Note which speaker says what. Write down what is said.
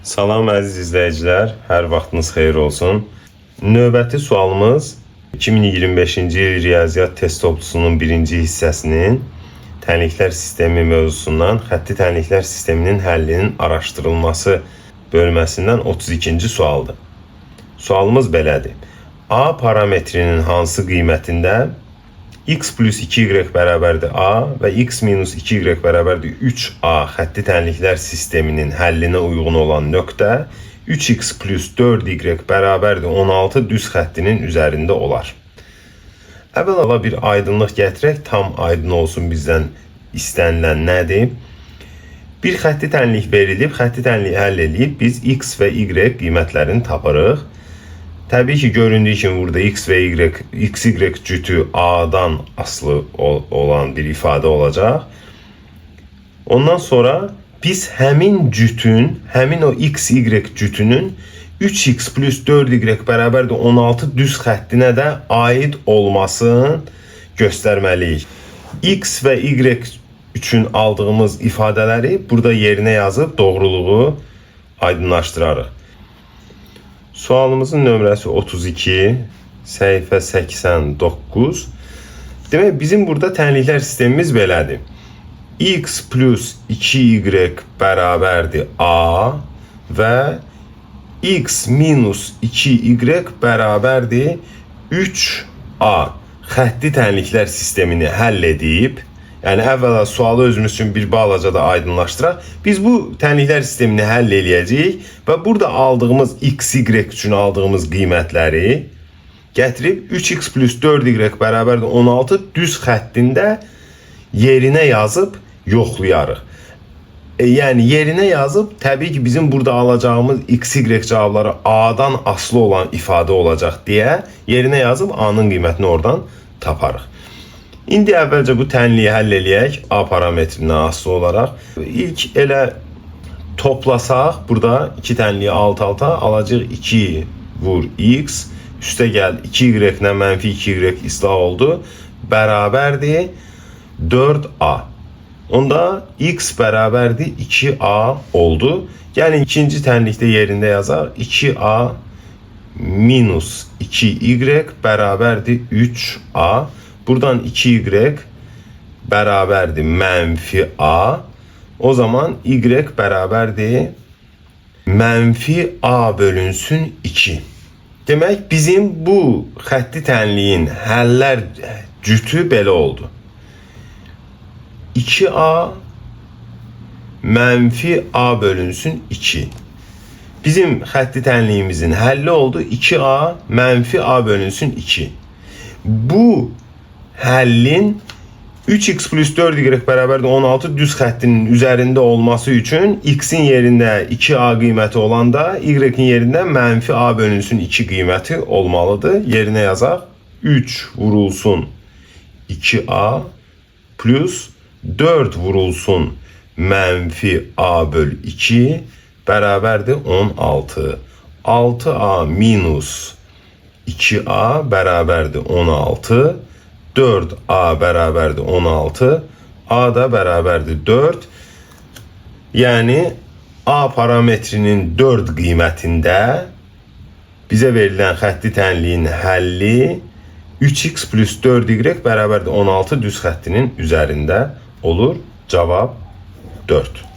Speaker 1: Salam əziz izləyicilər, hər vaxtınız xeyir olsun. Növbəti sualımız 2025-ci il riyaziyyat test toplusunun birinci hissəsinin tənliklər sistemi mövzusundan xətti tənliklər sisteminin həllinin araşdırılması bölməsindən 32-ci sualdır. Sualımız belədir. A parametrinin hansı qiymətində x plus 2y bərabərdir a və x minus 2y bərabərdir 3a xətti tənliklər sisteminin həllinə uyğun olan nöqtə 3x plus 4y bərabərdir 16 düz xəttinin üzərində olar. Əvvəla bir aydınlıq gətirək, tam aydın olsun bizdən istənilən nədir? Bir xətti tənlik verilib, xətti tənliyi həll edib biz x və y qiymətlərini tapırıq. Təbii ki, göründüyü kimi burada x və y cütü a-dan asılı olan bir ifadə olacaq. Ondan sonra biz həmin cütün, həmin o x, y cütünün 3x plus 4y bərabərdir 16 düz xəttinə də aid olmasını göstərməliyik. X və y üçün aldığımız ifadələri burada yerinə yazıb doğruluğu aydınlaşdırarıq. Sualımızın nömrəsi 32, səhifə 89. Demək, bizim burada tənliklər sistemimiz belədir. X plus 2y bərabərdir a və x minus 2y bərabərdir 3a. Xətti tənliklər sistemini həll edib, yəni əvvəla sualı özümüz üçün bir balaca da aydınlaşdıraq. Biz bu tənliklər sistemini həll eləyəcəyik və burada aldığımız x, y üçün aldığımız qiymətləri gətirib 3x plus 4y bərabərdir 16 düz xəttində yerinə yazıb yoxlayarıq. Yəni yerinə yazıb təbii ki bizim burada alacağımız x, y cavabları a-dan asılı olan ifadə olacaq deyə yerinə yazıb a-nın qiymətini oradan taparıq. İndi əvvəlcə bu tənliyi həll eləyək a parametrindən asılı olaraq. İlk elə toplasaq, burada iki tənliyi alt-alta alacaq 2 vur x, üstə gəl 2y ilə mənfi 2y islah oldu, bərabərdir 4a. Onda x bərabərdir 2a oldu. Yəni ikinci tənlikdə yerində yazaq 2a minus 2y bərabərdir 3a. Buradan 2y bərabərdir mənfi a. O zaman y bərabərdir mənfi a bölünsün 2. Demək, bizim bu xətti tənliyin həllər cütü belə oldu. 2a mənfi a bölünsün 2. Bizim xətti tənliyimizin həlli oldu 2a mənfi a bölünsün 2. Bu həllin 3x plus 4y bərabərdir 16 düz xəttinin üzərində olması üçün x-in yerində 2a qiyməti olanda y-in yerində mənfi a bölünsün 2 qiyməti olmalıdır. Yerinə yazaq 3 vurulsun 2a plus 4 vurulsun mənfi a böl 2 bərabərdir 16. 6a minus 2a bərabərdir 16. 4a bərabərdir 16, a da bərabərdir 4. Yəni a parametrinin 4 qiymətində bizə verilən xətti tənliyin həlli 3x plus 4y bərabərdir 16 düz xəttinin üzərində olur. Cavab 4.